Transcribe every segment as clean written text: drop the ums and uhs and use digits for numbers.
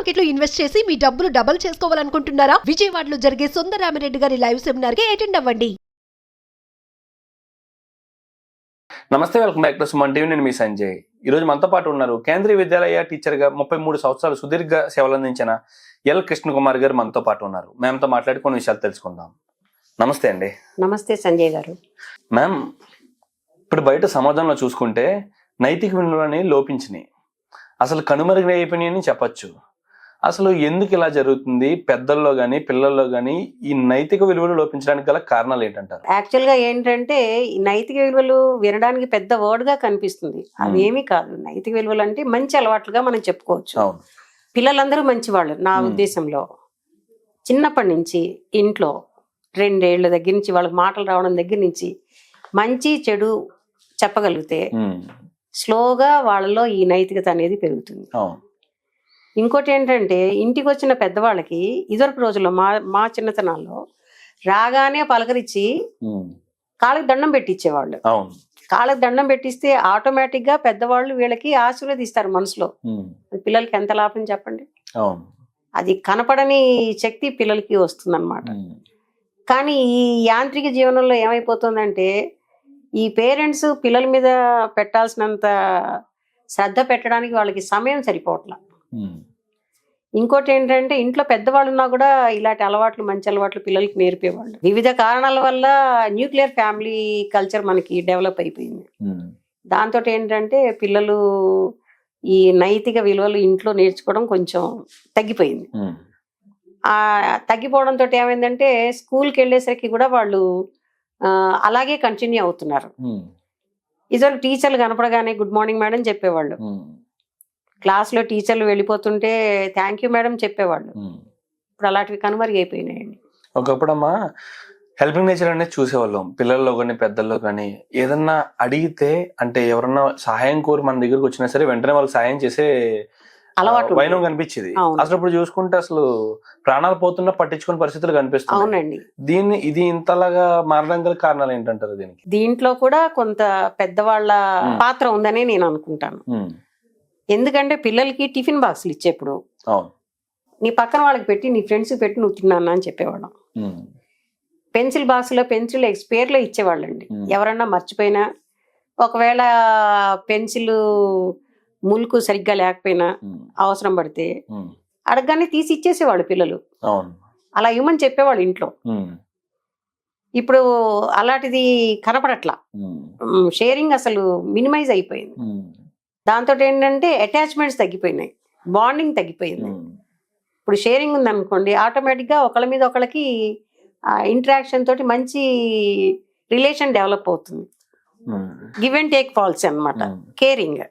Market లో invest చేసి మీ డబ్బులు డబుల్ చేసుకోవాలనుకుంటున్నారా? విజయవాడలో జరిగే సుందరరామిరెడ్డి గారి లైవ్ సెమినార్ కి అటెండ్ అవ్వండి. నమస్తే, welcome back to Suman TV. నేను మీ సంజయ్. ఈ రోజు మనతో పాటు ఉన్నారు కేంద్రీయ విద్యాలయ టీచర్ గా 33 సంవత్సరాలు సుదీర్ఘ సేవలు అందించిన ఎల్ కృష్ణకుమార్ గారు మనతో పాటు ఉన్నారు. మ్యామ్తో మాట్లాడి కొన్ని విషయాలు తెలుసుకుందాం. నమస్తే అండి. నమస్తే సంజయ్ గారు. మ్యామ్, ఇప్పుడు బయట సమాజంలో చూసుకుంటే నైతిక విలువలని లోపించినాయి, అసలు కనుమరుగైపోయినాయని చెప్పచ్చు. అసలు ఎందుకు ఇలా జరుగుతుంది? పెద్దల్లో కానీ పిల్లల్లో కానీ ఈ నైతిక విలువలు లోపించడానికి గల కారణాలు ఏంటంటారు? యాక్చువల్గా ఏంటంటే ఈ నైతిక విలువలు వినడానికి పెద్ద వర్డ్ గా కనిపిస్తుంది. అదేమీ కాదు. నైతిక విలువలు అంటే మంచి అలవాట్లుగా మనం చెప్పుకోవచ్చు. అవును, పిల్లలందరూ మంచివాళ్ళు నా ఉద్దేశంలో. చిన్నప్పటి నుంచి ఇంట్లో 2 ఏళ్ల దగ్గర నుంచి వాళ్ళకి మాటలు రావడం దగ్గర నుంచి మంచి చెడు చెప్పగలిగితే స్లోగా వాళ్ళలో ఈ నైతికత అనేది పెరుగుతుంది. ఇంకోటి ఏంటంటే ఇంటికి వచ్చిన పెద్దవాళ్ళకి ఇదివరకు రోజుల్లో మా చిన్నతనాల్లో రాగానే పలకరించి కాళ్ళకి దండం పెట్టించేవాళ్ళు. కాళ్ళకి దండం పెట్టిస్తే ఆటోమేటిక్ గా పెద్దవాళ్ళు వీళ్ళకి ఆశీర్వదిస్తారు మనసులో. పిల్లలకి ఎంత లాభం చెప్పండి. అది కనపడని శక్తి పిల్లలకి వస్తుంది అనమాట. కానీ ఈ యాంత్రిక జీవనంలో ఏమైపోతుందంటే ఈ పేరెంట్స్ పిల్లల మీద పెట్టాల్సినంత శ్రద్ధ పెట్టడానికి వాళ్ళకి సమయం సరిపోవట్లా. ఇంకోటి ఏంటంటే ఇంట్లో పెద్దవాళ్ళు ఉన్నా కూడా ఇలాంటి అలవాట్లు, మంచి అలవాట్లు పిల్లలకి నేర్పేవాళ్ళు. వివిధ కారణాల వల్ల న్యూక్లియర్ ఫ్యామిలీ కల్చర్ మనకి డెవలప్ అయిపోయింది. దాంతో ఏంటంటే పిల్లలు ఈ నైతిక విలువలు ఇంట్లో నేర్చుకోవడం కొంచెం తగ్గిపోయింది. తగ్గిపోవడంతో ఏమైందంటే స్కూల్కి వెళ్ళేసరికి కూడా వాళ్ళు అలాగే కంటిన్యూ అవుతున్నారు. ఇదివరకు టీచర్లు కనపడగానే గుడ్ మార్నింగ్ మేడం చెప్పేవాళ్ళు. క్లాస్లో టీచర్లు వెళ్ళిపోతుంటే థ్యాంక్ యూ మేడం చెప్పేవాళ్ళు. ఇప్పుడు అలాంటివి కనుమరుగైపోయినాయండి. ఒకప్పుడమ్మా హెల్పింగ్ నేచర్ అనేది చూసేవాళ్ళం. పిల్లల్లో కానీ పెద్దల్లో కానీ ఏదన్నా అడిగితే అంటే ఎవరన్నా సహాయం కోరి మన దగ్గరకు వచ్చినా సరే వెంటనే వాళ్ళకి సహాయం చేసే అలవాటు వైనం కనిపించేది. అసలు ఇప్పుడు చూసుకుంటే అసలు ప్రాణాలు పోతున్నా పట్టించుకునే పరిస్థితులు కనిపిస్తాయి. అవునండి. ఇది ఇంతలాగా మారడానికి గల కారణాలు ఏంటంటారు? దీంట్లో కూడా కొంత పెద్దవాళ్ళ పాత్ర ఉందని నేను అనుకుంటాను. ఎందుకంటే పిల్లలకి టిఫిన్ బాక్సులు ఇచ్చేప్పుడు నీ పక్కన వాళ్ళకి పెట్టి నీ ఫ్రెండ్స్ పెట్టి నువ్వు తిన్నాను అని చెప్పేవాళ్ళం. పెన్సిల్ బాక్స్లో పెన్సిల్ ఎక్స్పైర్లో ఇచ్చేవాళ్ళండి. ఎవరన్నా మర్చిపోయినా, ఒకవేళ పెన్సిల్ ములుకు సరిగ్గా లేకపోయినా అవసరం పడితే అడగగానే తీసి ఇచ్చేసేవాళ్ళు పిల్లలు. అలా ఇవ్వమని చెప్పేవాళ్ళు ఇంట్లో. ఇప్పుడు అలాంటిది కనపడట్లా. షేరింగ్ అసలు మినిమైజ్ అయిపోయింది. దాంతో ఏంటంటే అటాచ్మెంట్స్ తగ్గిపోయినాయి, బాండింగ్ తగ్గిపోయింది. ఇప్పుడు షేరింగ్ ఉందనుకోండి, ఆటోమేటిక్గా ఒకళ్ళ మీద ఒకళ్ళకి ఇంటరాక్షన్ తోటి మంచి రిలేషన్ డెవలప్ అవుతుంది. గివ్ అండ్ టేక్ పాలసీ అన్నమాట. కేరింగ్,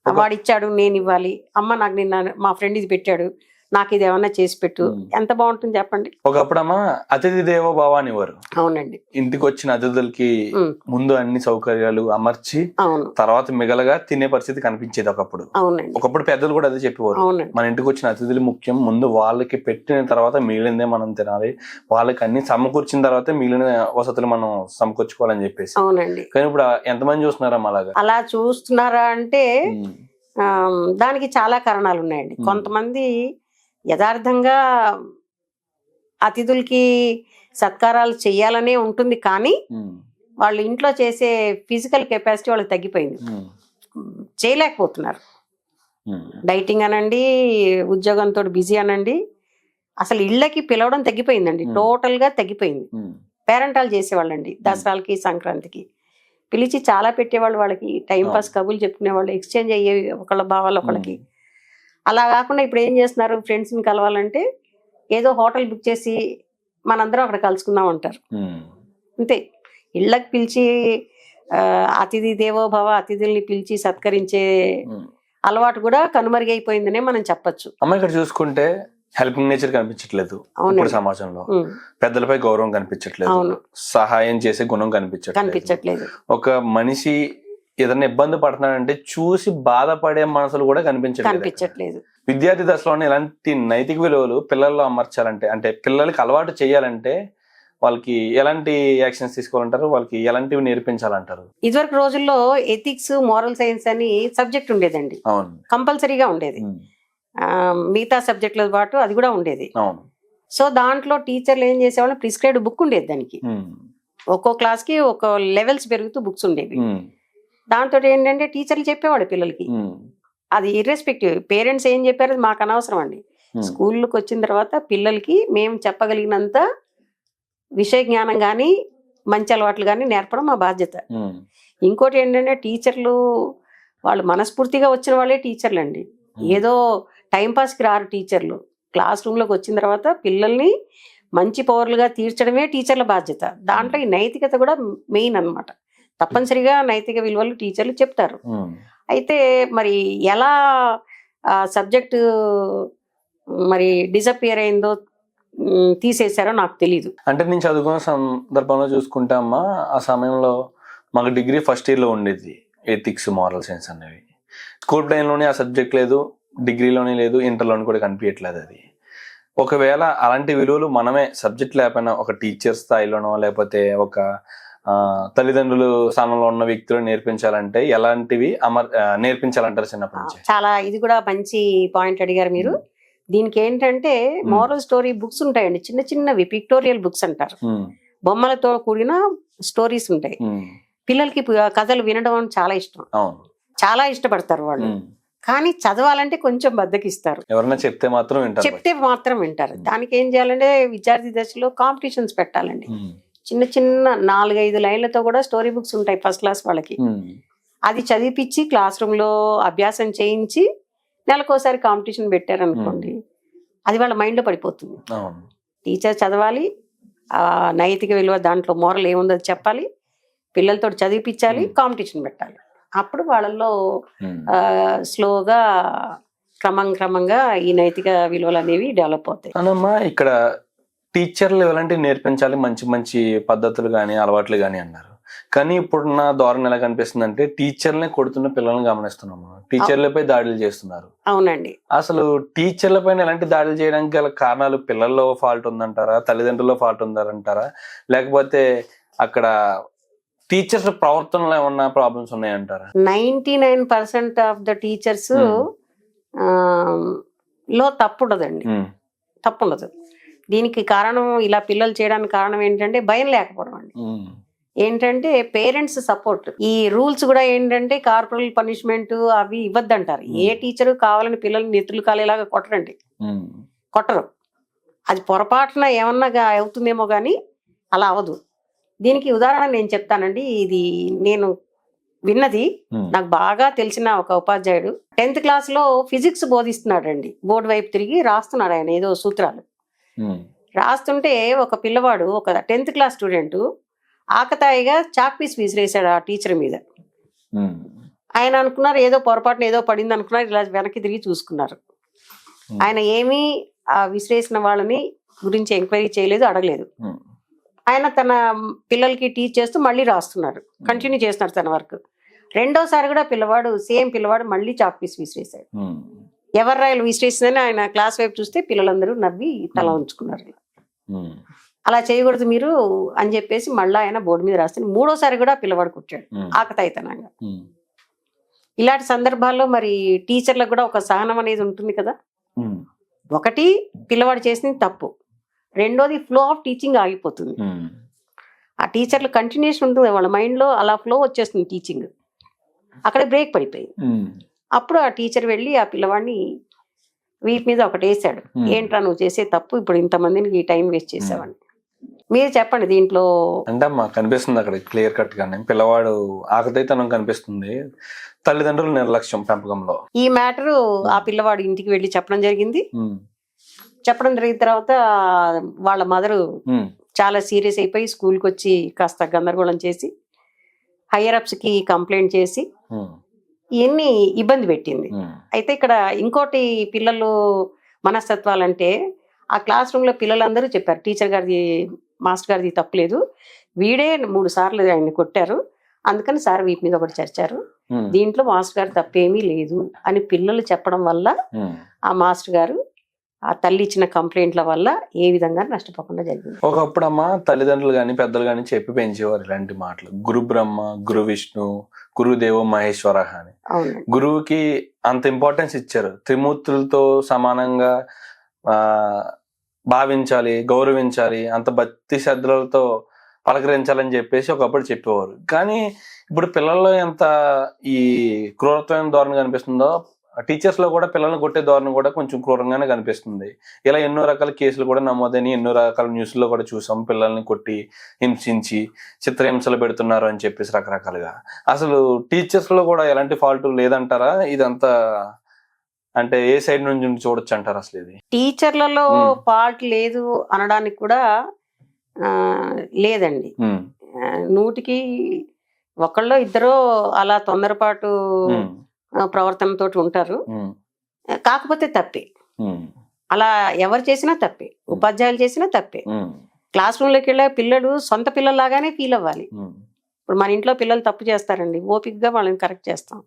వాడు ఇచ్చాడు నేను ఇవ్వాలి, అమ్మ నాకు నిన్న మా ఫ్రెండ్ ఇది పెట్టాడు నాకు ఇది ఏమన్నా చేసి పెట్టు, ఎంత బాగుంటుంది చెప్పండి. ఒకప్పుడమ్మా అతిథి దేవో భవ అనేవారు. అవునండి. ఇంటికి వచ్చిన అతిథులకి ముందు అన్ని సౌకర్యాలు అమర్చి తర్వాత మిగలగా తినే పరిస్థితి కనిపించేది ఒకప్పుడు. అవునండి. ఒకప్పుడు పెద్దలు కూడా అదే చెప్పేవారు. మన ఇంటికి వచ్చిన అతిథులు ముఖ్యం, ముందు వాళ్ళకి పెట్టిన తర్వాత మిగిలిందే మనం తినాలి, వాళ్ళకి అన్ని సమకూర్చిన తర్వాత మిగిలిన వసతులు మనం సమకూర్చుకోవాలని చెప్పేసి. అవునండి. కానీ ఇప్పుడు ఎంతమంది చూస్తున్నారా అలాగా? అలా చూస్తున్నారా అంటే దానికి చాలా కారణాలు ఉన్నాయండి. కొంతమంది యథార్థంగా అతిథులకి సత్కారాలు చెయ్యాలనే ఉంటుంది, కానీ వాళ్ళు ఇంట్లో చేసే ఫిజికల్ కెపాసిటీ వాళ్ళకి తగ్గిపోయింది, చేయలేకపోతున్నారు. డైటింగ్ అనండి, ఉద్యోగంతో బిజీ అనండి, అసలు ఇళ్ళకి పిలవడం తగ్గిపోయిందండి. టోటల్ గా తగ్గిపోయింది. పేరెంటాలు చేసేవాళ్ళండి. దసరాలకి సంక్రాంతికి పిలిచి చాలా పెట్టేవాళ్ళు. వాళ్ళకి టైంపాస్ కబుర్లు చెప్పుకునేవాళ్ళు, ఎక్స్చేంజ్ అయ్యేవి ఒకళ్ళ భావాలు ఒకళ్ళకి. అలా కాకుండా ఇప్పుడు ఏం చేస్తున్నారు, ఫ్రెండ్స్ని కలవాలంటే ఏదో హోటల్ బుక్ చేసి మనందరం అక్కడ కలుసుకుందాం అంటారు. అంతే. ఇళ్ళకి పిలిచి అతిథి దేవో భవ, అతిథుల్ని పిలిచి సత్కరించే అలవాటు కూడా కనుమరుగైపోయిందనే మనం చెప్పచ్చు. అమ్మ, ఇక్కడ చూసుకుంటే హెల్పింగ్ నేచర్ కనిపించట్లేదు ఇప్పుడు సమాజంలో. పెద్దలపై గౌరవం కనిపించట్లేదు, సహాయం చేసే గుణం కనిపించట్లేదు. ఒక మనిషి ఏదైనా ఇబ్బంది పడుతున్నాడంటే చూసి బాధపడే మనసులు కూడా కనిపించట్లేదు. విద్యార్థి దశలోనే ఇలాంటి నైతిక విలువలు పిల్లల్లో అమర్చాలంటే, అంటే పిల్లలకి అలవాటు చేయాలంటే వాళ్ళకి ఎలాంటి యాక్షన్స్ తీసుకోవాలంటారు? వాళ్ళకి ఎలాంటివి నేర్పించాలంటారు? ఇదివరకు రోజుల్లో ఎథిక్స్, మోరల్ సైన్స్ అని సబ్జెక్ట్ ఉండేదండి. కంపల్సరీగా ఉండేది. మిగతా సబ్జెక్టులతో పాటు అది కూడా ఉండేది. అవును. సో దాంట్లో టీచర్లు ఏం చేసేవాళ్ళు, ప్రిస్క్రైబ్డ్ బుక్ ఉండేది దానికి. ఒక్కో క్లాస్కి ఒక లెవెల్స్ పెరుగుతూ బుక్స్ ఉండేవి. దాంతో ఏంటంటే టీచర్లు చెప్పేవాడు పిల్లలకి. అది ఇర్రెస్పెక్టివ్ పేరెంట్స్ ఏం చెప్పారు మాకు అనవసరం అండి. స్కూల్కి వచ్చిన తర్వాత పిల్లలకి మేము చెప్పగలిగినంత విషయ జ్ఞానం కానీ మంచి అలవాట్లు కానీ నేర్పడం మా బాధ్యత. ఇంకోటి ఏంటంటే టీచర్లు వాళ్ళు మనస్ఫూర్తిగా వచ్చిన వాళ్ళే టీచర్లు అండి. ఏదో టైంపాస్కి రారు టీచర్లు. క్లాస్ రూమ్లోకి వచ్చిన తర్వాత పిల్లల్ని మంచి పౌరులుగా తీర్చడమే టీచర్ల బాధ్యత. దాంట్లో ఈ నైతికత కూడా మెయిన్ అన్నమాట. తప్పనిసరిగా నైతిక విలువలు టీచర్లు చెప్తారు. అయితే మరి ఎలా సబ్జెక్టు మరి డిసపియర్ అయిందో తీసేశారో నాకు తెలీదు. అంటే నేను చదువుకున్న సందర్భంలో చూసుకుంటే అమ్మా, ఆ సమయంలో మాకు డిగ్రీ ఫస్ట్ ఇయర్లో ఉండేది ఎథిక్స్, మారల్ సైన్స్ అనేవి. స్కూల్ టైంలోనే ఆ సబ్జెక్ట్ లేదు, డిగ్రీలోనే లేదు, ఇంటర్లోనే కూడా కనిపించట్లేదు. అది ఒకవేళ అలాంటి విలువలు మనమే సబ్జెక్ట్ లేకపోయినా ఒక టీచర్ స్థాయిలోనో లేకపోతే ఒక తల్లిదండ్రులు స్థానంలో ఉన్న వ్యక్తులు నేర్పించాలంటే ఎలాంటివి నేర్పించాలంటారు చిన్నప్పటి నుంచి? చాలా ఇది కూడా మంచి పాయింట్ అడిగారు మీరు. దీనికి ఏంటంటే మోరల్ స్టోరీ బుక్స్ ఉంటాయండి, చిన్న చిన్నవి పిక్టోరియల్ బుక్స్ అంటారు. బొమ్మలతో కూడిన స్టోరీస్ ఉంటాయి. పిల్లలకి కథలు వినడం చాలా ఇష్టం, చాలా ఇష్టపడతారు వాళ్ళు. కానీ చదవాలంటే కొంచెం బద్దకిస్తారు. ఎవరైనా చెప్తే మాత్రం వింటారు. దానికి ఏం చేయాలంటే విద్యార్థి దశలో కాంపిటీషన్స్ పెట్టాలండి. చిన్న చిన్న 4-5 లైన్లతో కూడా స్టోరీ బుక్స్ ఉంటాయి ఫస్ట్ క్లాస్ వాళ్ళకి. అది చదివిపించి క్లాస్ రూమ్ లో అభ్యాసం చేయించి నెలకోసారి కాంపిటీషన్ పెట్టారనుకోండి, అది వాళ్ళ మైండ్ లో పడిపోతుంది. టీచర్ చదవాలి, నైతిక విలువ దాంట్లో మోరల్ ఏముందో చెప్పాలి, పిల్లలతో చదివిపించాలి, కాంపిటీషన్ పెట్టాలి. అప్పుడు వాళ్ళల్లో స్లోగా క్రమంగా ఈ నైతిక విలువలు అనేవి డెవలప్ అవుతాయి. అనమ్మా, ఇక్కడ టీచర్లు ఎలాంటివి నేర్పించాలి, మంచి మంచి పద్ధతులు కానీ అలవాట్లు కానీ అన్నారు. కానీ ఇప్పుడున్న ధోరణి ఎలా కనిపిస్తుంది అంటే టీచర్లనే కొడుతున్న పిల్లల్ని గమనిస్తున్నాము. టీచర్లపై దాడులు చేస్తున్నారు. అవునండి. అసలు టీచర్ల పైన ఎలాంటి దాడులు చేయడానికి గల కారణాలు పిల్లల్లో ఫాల్ట్ ఉందంటారా, తల్లిదండ్రుల్లో ఫాల్ట్ ఉందంటారా, లేకపోతే అక్కడ టీచర్స్ ప్రవర్తనలో ఏమన్నా ప్రాబ్లమ్స్ ఉన్నాయంటారా? 99% ఆఫ్ ద టీచర్స్ లో తప్పుండదండి, తప్పుండదు. దీనికి కారణం ఇలా పిల్లలు చేయడానికి కారణం ఏంటంటే భయం లేకపోవడం అండి. ఏంటంటే పేరెంట్స్ సపోర్ట్. ఈ రూల్స్ కూడా ఏంటంటే కార్పొరల్ పనిష్మెంట్ అవి ఇవ్వద్దంటారు. ఏ టీచరు కావాలని పిల్లల్ని నెత్తులు కాలేలాగా కొట్టరు. అది పొరపాటున ఏమన్నా అవుతుందేమో కానీ అలా అవదు. దీనికి ఉదాహరణ నేను చెప్తానండి. ఇది నేను విన్నది, నాకు బాగా తెలిసిన ఒక ఉపాధ్యాయుడు 10th క్లాస్ లో ఫిజిక్స్ బోధిస్తున్నాడండి. బోర్డు వైపు తిరిగి రాస్తున్నాడు ఆయన ఏదో సూత్రాలు. రాస్తుంటే ఒక పిల్లవాడు, ఒక 10th క్లాస్ స్టూడెంట్ ఆకతాయిగా చాక్ పీస్ విసిరేశాడు ఆ టీచర్ మీద. ఆయన అనుకున్నారు ఏదో పొరపాటున ఏదో పడింది అనుకున్నారు. ఇలా వెనక్కి తిరిగి చూసుకున్నారు. ఆయన ఏమీ ఆ విసిరేసిన వాళ్ళని గురించి ఎంక్వైరీ చేయలేదు, అడగలేదు. ఆయన తన పిల్లలకి టీచ్ చేస్తూ మళ్ళీ రాస్తున్నాడు, కంటిన్యూ చేస్తున్నాడు తన వర్క్. రెండోసారి కూడా సేమ్ పిల్లవాడు మళ్ళీ చాక్ పీస్ విసిరేశాడు. ఎవరు రాయలు విసిరేసిందని ఆయన క్లాస్ వైపు చూస్తే పిల్లలందరూ నవ్వి తల ఉంచుకున్నారు. అలా చేయకూడదు మీరు అని చెప్పేసి మళ్ళీ ఆయన బోర్డు మీద రాస్తే మూడోసారి కూడా పిల్లవాడు కొట్టాడు ఆకతాయితనంగా. ఇలాంటి సందర్భాల్లో మరి టీచర్లకు కూడా ఒక సహనం అనేది ఉంటుంది కదా. ఒకటి పిల్లవాడు చేసింది తప్పు, రెండోది ఫ్లో ఆఫ్ టీచింగ్ ఆగిపోతుంది. ఆ టీచర్లు కంటిన్యూషన్ ఉంటుంది వాళ్ళ మైండ్లో, అలా ఫ్లో వచ్చేస్తుంది టీచింగ్. అక్కడ బ్రేక్ పడిపోయింది. అప్పుడు ఆ టీచర్ వెళ్ళి ఆ పిల్లవాడిని వీటి మీద ఒకటి వేసాడు. ఏంట్రా నువ్వు చేసే తప్పు, ఇప్పుడు ఇంతమందిని ఈ టైం వేస్ట్ చేసావని. మీరు చెప్పండి దీంట్లో. అంటే మాకు కనిపిస్తుంది అక్కడ క్లియర్ కట్ గానే పిల్లవాడు ఆకతాయితనం కనిపిస్తుంది, తల్లిదండ్రుల నిర్లక్ష్యం పెంపకంలో. ఈ మ్యాటరు ఆ పిల్లవాడు ఇంటికి వెళ్ళి చెప్పడం జరిగింది. చెప్పడం జరిగిన తర్వాత వాళ్ళ మదరు చాలా సీరియస్ అయిపోయి స్కూల్కి వచ్చి కాస్త గందరగోళం చేసి హయ్యర్ అప్స్ కి కంప్లైంట్ చేసి ఇవన్నీ ఇబ్బంది పెట్టింది. అయితే ఇక్కడ ఇంకోటి పిల్లలు మనస్తత్వాలంటే, ఆ క్లాస్ రూమ్ లో పిల్లలందరూ చెప్పారు టీచర్ గారిది, మాస్టర్ గారిది తప్పులేదు, వీడే 3 సార్లు ఆయన్ని కొట్టారు, అందుకని సార్ వీటి మీద ఒకటి చర్చారు, దీంట్లో మాస్టర్ గారు తప్పేమీ లేదు అని పిల్లలు చెప్పడం వల్ల ఆ మాస్టర్ గారు ఆ తల్లి ఇచ్చిన కంప్లైంట్ల వల్ల ఏ విధంగా నష్టపోకుండా జరిగింది. ఒకప్పుడు అమ్మ తల్లిదండ్రులు కానీ పెద్దలు కానీ చెప్పి పెంచేవారు ఇలాంటి మాటలు, గురు బ్రహ్మ గురు విష్ణు గురుదేవో మహేశ్వర అని. అవునండి. గురువుకి అంత ఇంపార్టెన్స్ ఇచ్చారు, త్రిమూర్తులతో సమానంగా భావించాలి, గౌరవించాలి, అంత భక్తి శ్రద్ధలతో పలకరించాలని చెప్పేసి ఒకప్పుడు చెప్పేవారు. కానీ ఇప్పుడు పిల్లల్లో ఎంత ఈ క్రూరత్వమైన ధోరణి కనిపిస్తుందో, టీచర్స్ లో కూడా పిల్లల్ని కొట్టే ధోరణి కూడా కొంచెం క్రూరంగానే కనిపిస్తుంది. ఇలా ఎన్నో రకాల కేసులు కూడా నమోదని ఎన్నో రకాల న్యూస్లో కూడా చూసాం. పిల్లల్ని కొట్టి హింసించి చిత్రహింసలు పెడుతున్నారు అని చెప్పేసి రకరకాలుగా. అసలు టీచర్స్ లో కూడా ఎలాంటి ఫాల్ట్ లేదంటారా? ఇదంతా అంటే ఏ సైడ్ నుంచి చూడొచ్చు అంటారు అసలు ఇది? టీచర్లలో ఫాల్ట్ లేదు అనడానికి కూడా లేదండి. 100కి ఒకళ్ళో ఇద్దరో అలా తొందరపాటు ప్రవర్తనతో ఉంటారు. కాకపోతే తప్పే, అలా ఎవరు చేసినా తప్పే, ఉపాధ్యాయులు చేసినా తప్పే. క్లాస్ రూమ్ లోకి వెళ్ళే పిల్లలు సొంత పిల్లల్లాగానే ఫీల్ అవ్వాలి. ఇప్పుడు మన ఇంట్లో పిల్లలు తప్పు చేస్తారండి, ఓపికగా వాళ్ళని కరెక్ట్ చేస్తాం.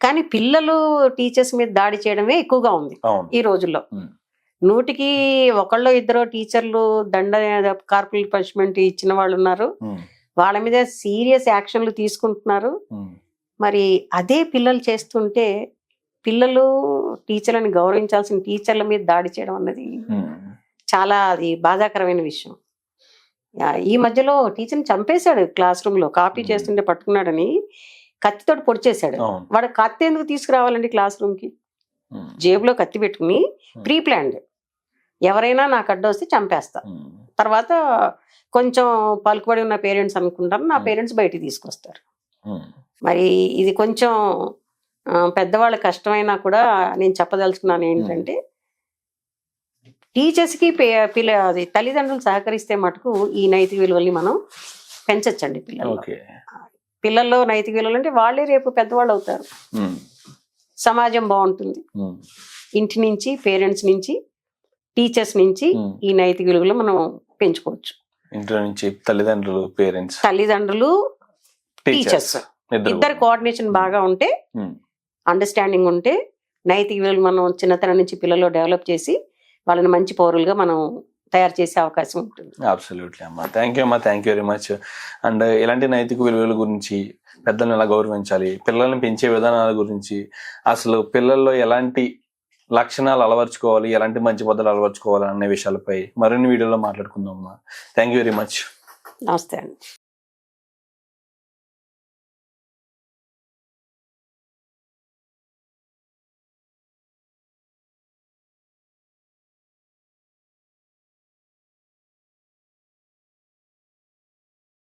కానీ పిల్లలు టీచర్స్ మీద దాడి చేయడమే ఎక్కువగా ఉంది ఈ రోజుల్లో. 100కి ఒకళ్ళో ఇద్దరు టీచర్లు దండ కార్పొరేట్ పనిష్మెంట్ ఇచ్చిన వాళ్ళు ఉన్నారు, వాళ్ళ మీద సీరియస్ యాక్షన్లు తీసుకుంటున్నారు. మరి అదే పిల్లలు చేస్తుంటే పిల్లలు టీచర్లను గౌరవించాల్సిన టీచర్ల మీద దాడి చేయడం అన్నది చాలా అది బాధాకరమైన విషయం. ఈ మధ్యలో టీచర్ని చంపేశాడు, క్లాస్ రూమ్ లో కాపీ చేస్తుంటే పట్టుకున్నాడని కత్తితోటి పొడిచేశాడు. వాడు కత్తి ఎందుకు తీసుకురావాలండి క్లాస్ రూమ్ కి? జేబులో కత్తి పెట్టుకుని ప్రీ ప్లాన్డ్, ఎవరైనా నాకు అడ్డొస్తే చంపేస్తా, తర్వాత కొంచెం పలుకుబడి ఉన్న పేరెంట్స్ అనుకుంటారు, నా పేరెంట్స్ బయటికి తీసుకొస్తారు. మరి ఇది కొంచెం పెద్దవాళ్ళ కష్టమైనా కూడా నేను చెప్పదలుచుకున్నాను ఏంటంటే, టీచర్స్కి అది తల్లిదండ్రులు సహకరిస్తే మటుకు ఈ నైతిక విలువల్ని మనం పెంచచ్చండి. పిల్లల్లో నైతిక విలువలు అంటే వాళ్ళే రేపు పెద్దవాళ్ళు అవుతారు, సమాజం బాగుంటుంది. ఇంటి నుంచి, పేరెంట్స్ నుంచి, టీచర్స్ నుంచి ఈ నైతిక విలువలు మనం పెంచుకోవచ్చు. ఇంట్లో నుంచి తల్లిదండ్రులు, పేరెంట్స్, తల్లిదండ్రులు, టీచర్స్ ఇద్దరు కోఆర్డినేషన్ బాగా ఉంటే, అండర్స్టాండింగ్ ఉంటే, నైతిక విలువలు మనం చిన్నతనం నుంచి పిల్లల్లో డెవలప్ చేసి వాళ్ళని మంచి పౌరులుగా మనం తయారు చేసే అవకాశం ఉంటుంది. అబ్సల్యూట్లీ అమ్మా, థ్యాంక్ యూ అమ్మా, thank you very much. And ఇలాంటి నైతిక విలువల గురించి, పెద్దలను ఎలా గౌరవించాలి, పిల్లల్ని పెంచే విధానాల గురించి, అసలు పిల్లల్లో ఎలాంటి లక్షణాలు అలవర్చుకోవాలి, ఎలాంటి మంచి పద్ధతులు అలవర్చుకోవాలి అనే విషయాలపై మరిన్ని వీడియోలో మాట్లాడుకుందాం అమ్మా. Thank you very much. నమస్తే అండి.